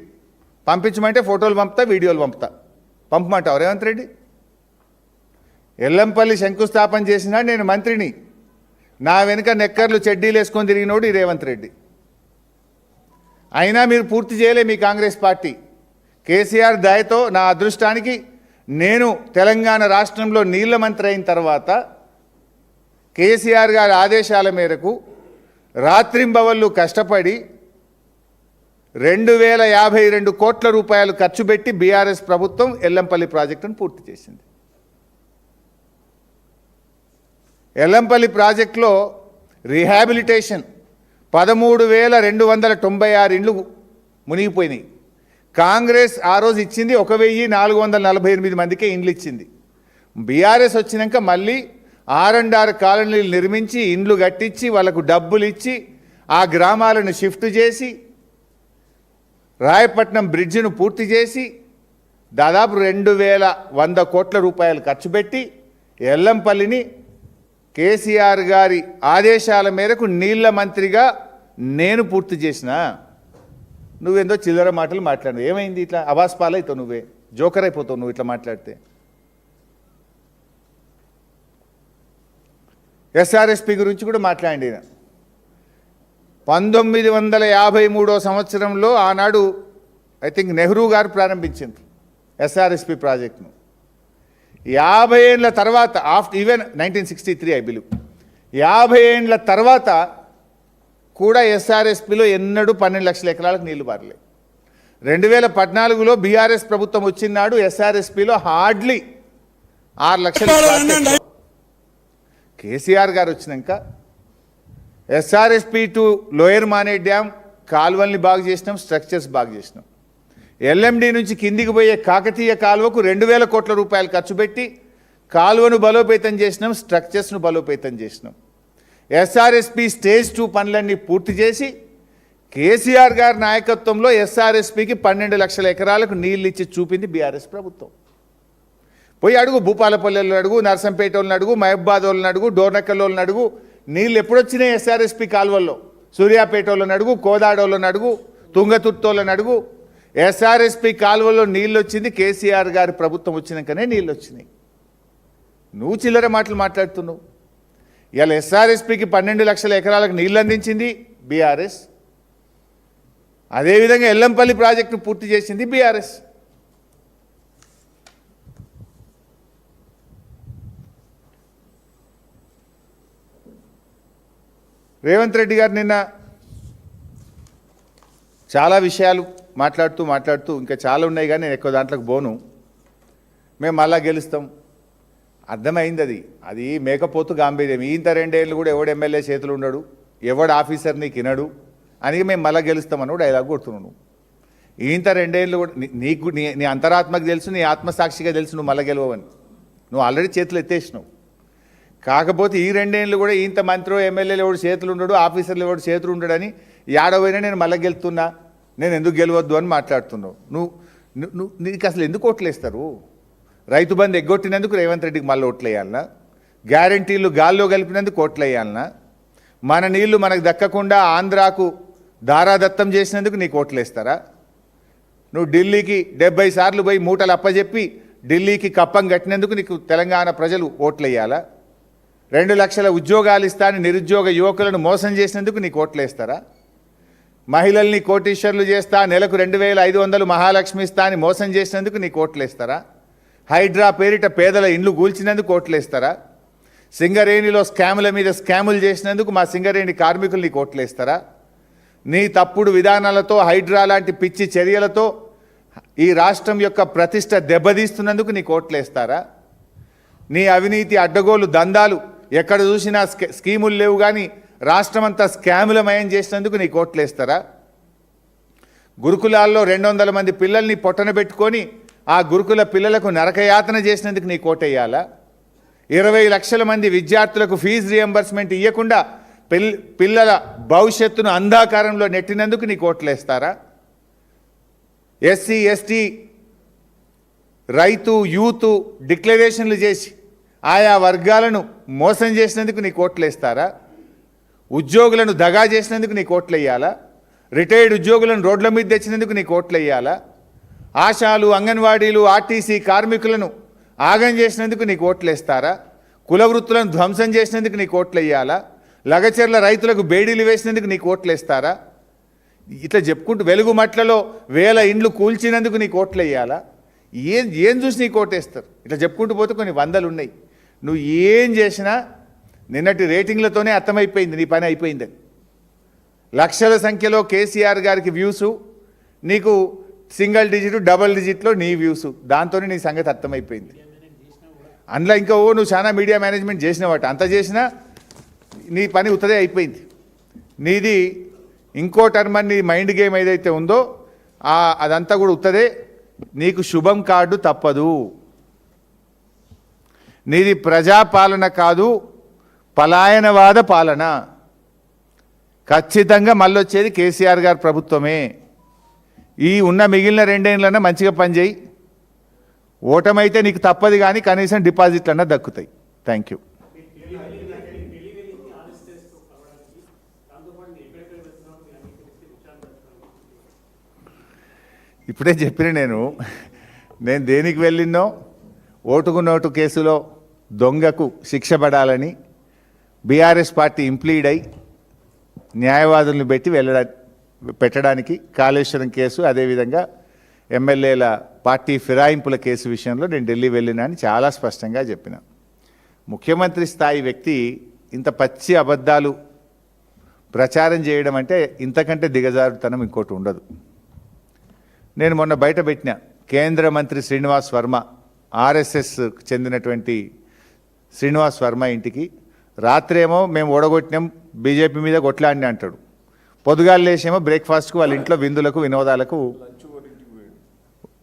పంపించమంటే ఫోటోలు పంపుతా, వీడియోలు పంపుతా. పంపమంటావు రేవంత్ రెడ్డి? ఎల్లంపల్లి శంకుస్థాపన చేసినా నేను మంత్రిని, నా వెనుక నెక్కర్లు చెడ్డీలు వేసుకొని తిరిగినోడు ఈ రేవంత్ రెడ్డి. అయినా మీరు పూర్తి చేయలే మీ కాంగ్రెస్ పార్టీ. కేసీఆర్ దయతో నా అదృష్టానికి నేను తెలంగాణ రాష్ట్రంలో నీళ్ల మంత్రి అయిన తర్వాత కేసీఆర్ గారి ఆదేశాల మేరకు రాత్రింబవళ్ళు కష్టపడి 2052 కోట్ల రూపాయలు ఖర్చు పెట్టి బీఆర్ఎస్ ప్రభుత్వం ఎల్లంపల్లి ప్రాజెక్టును పూర్తి చేసింది. ఎల్లంపల్లి ప్రాజెక్టులో రీహాబిలిటేషన్ 13,296 ఇండ్లు మునిగిపోయినాయి. కాంగ్రెస్ ఆ రోజు ఇచ్చింది 1,448 మందికే ఇండ్లు ఇచ్చింది. బీఆర్ఎస్ వచ్చినాక మళ్ళీ 6 కాలనీలు నిర్మించి, ఇండ్లు కట్టించి, వాళ్ళకు డబ్బులు ఇచ్చి, ఆ గ్రామాలను షిఫ్ట్ చేసి, రాయపట్నం బ్రిడ్జిను పూర్తి చేసి, దాదాపు 2100 కోట్ల రూపాయలు ఖర్చు పెట్టి ఎల్లంపల్లిని కేసీఆర్ గారి ఆదేశాల మేరకు నీళ్ల మంత్రిగా నేను పూర్తి చేసిన. నువ్వేందో చిల్లర మాటలు మాట్లాడు. ఏమైంది? ఇట్లా అవాస్పాలైతావు, నువ్వే జోకర్ అయిపోతావు నువ్వు ఇట్లా మాట్లాడితే. ఎస్ఆర్ఎస్పి గురించి కూడా మాట్లాడి 1953 సంవత్సరంలో ఆనాడు ఐ థింక్ నెహ్రూ గారు ప్రారంభించారు ఎస్ఆర్ఎస్పి ప్రాజెక్ట్ను. 50 ఏళ్ళ తర్వాత ఈవెన్ 1963 ఐ బిలీవ్ 50 ఏళ్ళ తర్వాత కూడా ఎస్ఆర్ఎస్పిలో ఎన్నడూ 12 లక్షల ఎకరాలకు నీళ్లు పారలే. 2014లో బీఆర్ఎస్ ప్రభుత్వం వచ్చినాడు ఎస్ఆర్ఎస్పిలో హార్డ్లీ 6 లక్షలు. కేసీఆర్ గారు వచ్చినాక ఎస్ఆర్ఎస్పి టు లోయర్ మానే డ్యామ్ కాలువల్ని బాగు చేసినాం, స్ట్రక్చర్స్ బాగు చేసినాం. ఎల్ఎండి నుంచి కిందికి పోయే కాకతీయ కాలువకు 2000 కోట్ల రూపాయలు ఖర్చు పెట్టి కాలువను బలోపేతం చేసినాం, స్ట్రక్చర్స్ను బలోపేతం చేసినాం. ఎస్ఆర్ఎస్పి స్టేజ్ 2 పనులన్నీ పూర్తి చేసి కేసీఆర్ గారి నాయకత్వంలో ఎస్ఆర్ఎస్పికి 12 లక్షల ఎకరాలకు నీళ్ళు ఇచ్చి చూపింది బీఆర్ఎస్ ప్రభుత్వం. పోయి అడుగు, భూపాలపల్లెలను అడుగు, నర్సంపేట వాళ్ళని అడుగు, మహబాద్ వాళ్ళని అడుగు, డోర్నకల్ వాళ్ళని అడుగు. నీళ్ళు ఎప్పుడొచ్చినాయి ఎస్ఆర్ఎస్పి కాలువల్లో? సూర్యాపేట వాళ్ళని అడుగు, కోదాడ వాళ్ళని అడుగు, తుంగతుర్తి వాళ్ళని అడుగు. ఎస్ఆర్ఎస్పి కాలువల్లో నీళ్ళు వచ్చింది కేసీఆర్ గారి ప్రభుత్వం వచ్చినాకనే నీళ్ళు వచ్చినాయి. నువ్వు చిల్లర మాటలు మాట్లాడుతున్నావు. ఇవాళ ఎస్ఆర్ఎస్పికి 12 లక్షల ఎకరాలకు నీళ్ళు అందించింది బీఆర్ఎస్. అదేవిధంగా ఎల్లంపల్లి ప్రాజెక్టు పూర్తి చేసింది బీఆర్ఎస్. రేవంత్ రెడ్డి గారు నిన్న చాలా విషయాలు మాట్లాడుతూ ఇంకా చాలా ఉన్నాయి కానీ నేను ఎక్కువ దాంట్లోకి పోను. మేము మళ్ళా గెలుస్తాం, అర్థమైంది. అది మేకపోతు గాంభీర్యం. ఇంత 2 ఏళ్ళు కూడా ఎవడు ఎమ్మెల్యే చేతులు ఉండడు, ఎవడు ఆఫీసర్ని కినడు అని మేము మళ్ళా గెలుస్తామని డైలాగ్ కొడుతున్నావు. ఇంత 2 ఏళ్ళు కూడా నీకు నీ అంతరాత్మకు తెలుసు, నీ ఆత్మసాక్షిగా తెలుసు నువ్వు మళ్ళా గెలవని. నువ్వు ఆల్రెడీ చేతులు ఎత్తేసినావు. కాకపోతే ఈ 2 ఏళ్ళు కూడా ఇంత మంత్రి ఎమ్మెల్యేలు ఎవడు చేతులు ఉండడు, ఆఫీసర్లు ఎవడు చేతులు ఉండడని ఏడవైనా నేను మళ్ళీ గెలుతున్నా, నేను ఎందుకు గెలవద్దు అని మాట్లాడుతున్నావు. నువ్వు నీకు అసలు ఎందుకు ఓట్లేస్తారు? రైతు బంధు ఎగ్గొట్టినందుకు రేవంత్ రెడ్డికి మళ్ళీ ఓట్లు వేయాలన్నా? గ్యారంటీలు గాల్లో కలిపినందుకు ఓట్లు వేయాలన్నా? మన నీళ్లు మనకు దక్కకుండా ఆంధ్రాకు దారాదత్తం చేసినందుకు నీకు ఓట్లు వేస్తారా? నువ్వు ఢిల్లీకి 70 సార్లు పోయి మూటలు అప్పచెప్పి ఢిల్లీకి కప్పం కట్టినందుకు నీకు తెలంగాణ ప్రజలు ఓట్లు వేయాలా? 2 లక్షల ఉద్యోగాలు ఇస్తానని నిరుద్యోగ యువకులను మోసం చేసినందుకు నీకు ఓట్లు వేస్తారా? మహిళల్ని కోటీశ్వర్లు చేస్తా, నెలకు 2500 మహాలక్ష్మి ఇస్తా అని మోసం చేసినందుకు నీకు ఓట్లు వేస్తారా? హైడ్రా పేరిట పేదల ఇండ్లు కూల్చినందుకు ఓట్లు వేస్తారా? సింగరేణిలో స్కాముల మీద స్కాములు చేసినందుకు మా సింగరేణి కార్మికులు నీకు ఓట్లు వేస్తారా? నీ తప్పుడు విధానాలతో, హైడ్రా లాంటి పిచ్చి చర్యలతో ఈ రాష్ట్రం యొక్క ప్రతిష్ట దెబ్బతీస్తున్నందుకు నీకు ఓట్లు వేస్తారా? నీ అవినీతి అడ్డగోలు దందాలు ఎక్కడ చూసినా స్కీములు లేవు కానీ రాష్ట్రమంతా స్కాములమయం చేసినందుకు నీకు ఓట్లు వేస్తారా? గురుకులాల్లో 200 మంది పిల్లల్ని పొట్టన పెట్టుకొని ఆ గురుకుల పిల్లలకు నరకయాతన చేసినందుకు నీకు ఓటేయాలా? 20 లక్షల మంది విద్యార్థులకు ఫీజు రియంబర్స్మెంట్ ఇవ్వకుండా పిల్లల భవిష్యత్తును అంధాకారంలో నెట్టినందుకు నీకు ఓట్లు వేస్తారా? ఎస్సీ ఎస్టీ రైతు యూత్ డిక్లరేషన్లు చేసి ఆయా వర్గాలను మోసం చేసినందుకు నీకు ఓట్లు వేస్తారా? ఉద్యోగులను దగా చేసినందుకు నీకు ఓట్లు వేయాలా? రిటైర్డ్ ఉద్యోగులను రోడ్ల మీద తెచ్చినందుకు నీకు ఓట్లు వేయాలా? ఆశాలు, అంగన్వాడీలు, ఆర్టీసీ కార్మికులను ఆగం చేసినందుకు నీకు ఓట్లు వేస్తారా? కుల వృత్తులను ధ్వంసం చేసినందుకు నీకు ఓట్లు వేయాలా? లగచెర్ల రైతులకు బేడీలు వేసినందుకు నీకు ఓట్లు వేస్తారా? ఇట్లా చెప్పుకుంటూ వెలుగు మట్లలో 1000 ఇండ్లు కూల్చినందుకు నీకు ఓట్లు వేయాలా? ఏం చూసి నీకు ఓటేస్తారు? ఇట్లా చెప్పుకుంటూ పోతే కొన్ని వందలు ఉన్నాయి. నువ్వు ఏం చేసినా నిన్నటి రేటింగ్లతోనే అర్థమైపోయింది నీ పని అయిపోయిందని. లక్షల సంఖ్యలో కేసీఆర్ గారికి వ్యూసు, నీకు సింగిల్ డిజిట్ డబుల్ డిజిట్లో నీ వ్యూసు, దాంతోనే నీ సంగతి అర్థమైపోయింది. అందులో ఇంకా నువ్వు చాలా మీడియా మేనేజ్మెంట్ చేసినవాట, అంత చేసినా నీ పని ఉత్తదే అయిపోయింది. నీది ఇంకో టర్మ్ నీ మైండ్ గేమ్ ఏదైతే ఉందో అదంతా కూడా ఉత్తదే. నీకు శుభం కార్డు తప్పదు. నీది ప్రజాపాలన కాదు, పలాయనవాద పాలన. ఖచ్చితంగా మళ్ళీ వచ్చేది కేసీఆర్ గారి ప్రభుత్వమే. ఈ ఉన్న మిగిలిన 2 ఏళ్ళన్నా మంచిగా పనిచేయి, ఓటమైతే నీకు తప్పదు కానీ కనీసం డిపాజిట్లన్నా దక్కుతాయి. Thank you. ఇప్పుడే చెప్పిన నేను దేనికి వెళ్ళినో ఓటుకు నోటు కేసులో దొంగకు శిక్ష పడాలని బీఆర్ఎస్ పార్టీ ఇంప్లీడ్ అయి న్యాయవాదులను పెట్టి పెట్టడానికి కాళేశ్వరం కేసు, అదేవిధంగా ఎమ్మెల్యేల పార్టీ ఫిరాయింపుల కేసు విషయంలో నేను ఢిల్లీ వెళ్ళినా అని చాలా స్పష్టంగా చెప్పిన. ముఖ్యమంత్రి స్థాయి వ్యక్తి ఇంత పచ్చి అబద్ధాలు ప్రచారం చేయడం అంటే ఇంతకంటే దిగజారుతనం ఇంకోటి ఉండదు. నేను మొన్న బయట పెట్టిన కేంద్ర మంత్రి శ్రీనివాస్ వర్మ, ఆర్ఎస్ఎస్ చెందినటువంటి శ్రీనివాస్ వర్మ ఇంటికి రాత్రేమో మేము ఓడగొట్టినాం, బీజేపీ మీద కొట్లాడిని అంటాడు. పొద్దుగాలు లేచేమో బ్రేక్ఫాస్ట్కు వాళ్ళ ఇంట్లో విందులకు వినోదాలకు,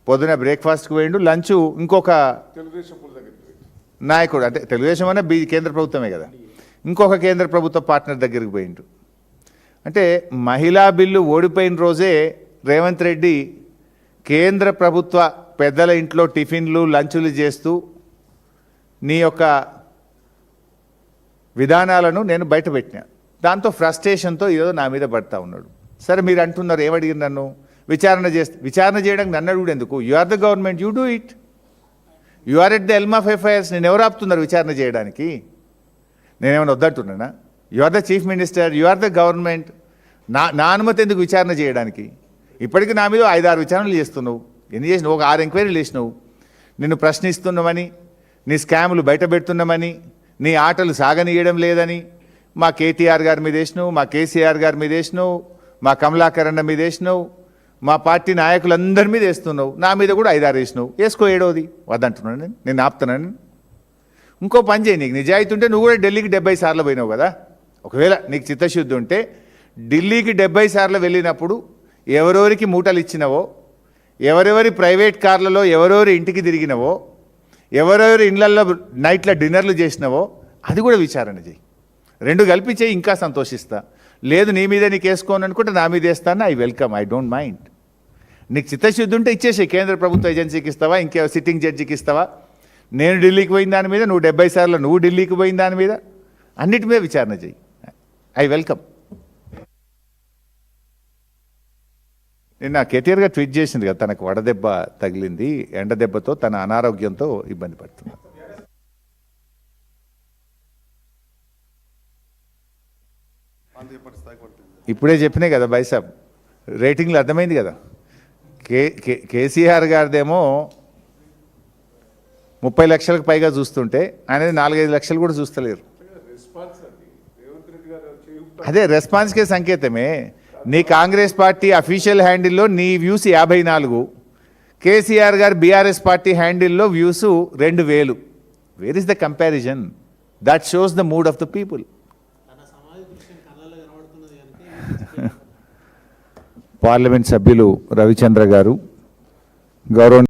పొద్దున బ్రేక్ఫాస్ట్కి పోయిండు, లంచ్ ఇంకొక నాయకుడు, అంటే తెలుగుదేశం అనే కేంద్ర ప్రభుత్వమే కదా, ఇంకొక కేంద్ర ప్రభుత్వ పార్ట్నర్ దగ్గరికి పోయిండు. అంటే మహిళా బిల్లు ఓడిపోయిన రోజే రేవంత్ రెడ్డి కేంద్ర ప్రభుత్వ పెద్దల ఇంట్లో టిఫిన్లు లంచులు చేస్తూ నీ యొక్క విధానాలను నేను బయటపెట్టినా. దాంతో ఫ్రస్ట్రేషన్తో ఏదో నా మీద పడతా ఉన్నాడు. సరే మీరు అంటున్నారు, ఏమడిగిన నన్ను విచారణ చేయడానికి నన్ను అడుగుడు ఎందుకు? You are the government, you do it. You are at the helm of FIRs. నేను ఎవరు ఆపుతున్నారు విచారణ చేయడానికి? నేనేమైనా వద్దంటున్నానా? You are the chief minister, you are the government. నా అనుమతి ఎందుకు విచారణ చేయడానికి? ఇప్పటికీ నా మీద 5-6 విచారణలు చేస్తున్నావు. ఎన్ని చేసినావు? ఒక 6 ఎంక్వైరీలు చేసినావు. నిన్ను ప్రశ్నిస్తున్నామని, నీ స్కాములు బయట పెడుతున్నామని, నీ ఆటలు సాగనీయడం లేదని మా కేటీఆర్ గారి మీద వేసినావు, మా కేసీఆర్ గారి మీద వేసినావు, మా కమలాకర్ అన్న మీద వేసినావు, మా పార్టీ నాయకులందరి మీద వేస్తున్నావు. నా మీద కూడా 5-6 వేసినావు. వేసుకో, ఏడోది వద్దంటున్నాను నేను ఆపుతున్నాను. ఇంకో పని చేయి, నీకు నిజాయితీ ఉంటే నువ్వు కూడా ఢిల్లీకి 70 సార్లు పోయినావు కదా. ఒకవేళ నీకు చిత్తశుద్ధి ఉంటే ఢిల్లీకి 70 సార్లు వెళ్ళినప్పుడు ఎవరెవరికి మూటలు ఇచ్చినవో, ఎవరెవరి ప్రైవేట్ కార్లలో ఎవరెవరి ఇంటికి తిరిగినవో, ఎవరెవరి ఇళ్లల్లో నైట్లో డిన్నర్లు చేసినవో అది కూడా విచారణ చేయి. 2 కలిపి చేయి, ఇంకా సంతోషిస్తా. లేదు నీ మీద నీకు వేసుకోను అనుకుంటే నా మీద వేస్తాను. I welcome, I don't mind. నీకు చిత్తశుద్ధి ఉంటే ఇచ్చేసే. కేంద్ర ప్రభుత్వ ఏజెన్సీకి ఇస్తావా, ఇంకే సిట్టింగ్ జడ్జికి ఇస్తావా? నేను ఢిల్లీకి పోయిన దాని మీద, నువ్వు 70 సార్లు నువ్వు ఢిల్లీకి పోయిన దాని మీద, అన్నిటి మీద విచారణ చేయి. I welcome. నిన్న కేటీఆర్ గారు ట్వీట్ చేసింది కదా, తనకు వడదెబ్బ తగిలింది, ఎండ దెబ్బతో తన అనారోగ్యంతో ఇబ్బంది పడుతున్నారు. ఇప్పుడే చెప్పినాయి కదా బైసాబ్, రేటింగ్లు అర్థమైంది కదా. కేసీఆర్ గారిదేమో 30 లక్షలకు పైగా చూస్తుంటే అనేది 4-5 లక్షలు కూడా చూస్తలేరు. అదే రెస్పాన్స్కే సంకేతమే. నీ కాంగ్రెస్ పార్టీ అఫీషియల్ హ్యాండిల్లో నీ వ్యూస్ 54, కేసీఆర్ గారు బీఆర్ఎస్ పార్టీ హ్యాండిల్లో views 2000. Where is the comparison? That shows the mood of the people. Parliament సభ్యులు రవిచంద్ర గారు, గౌరవనీయ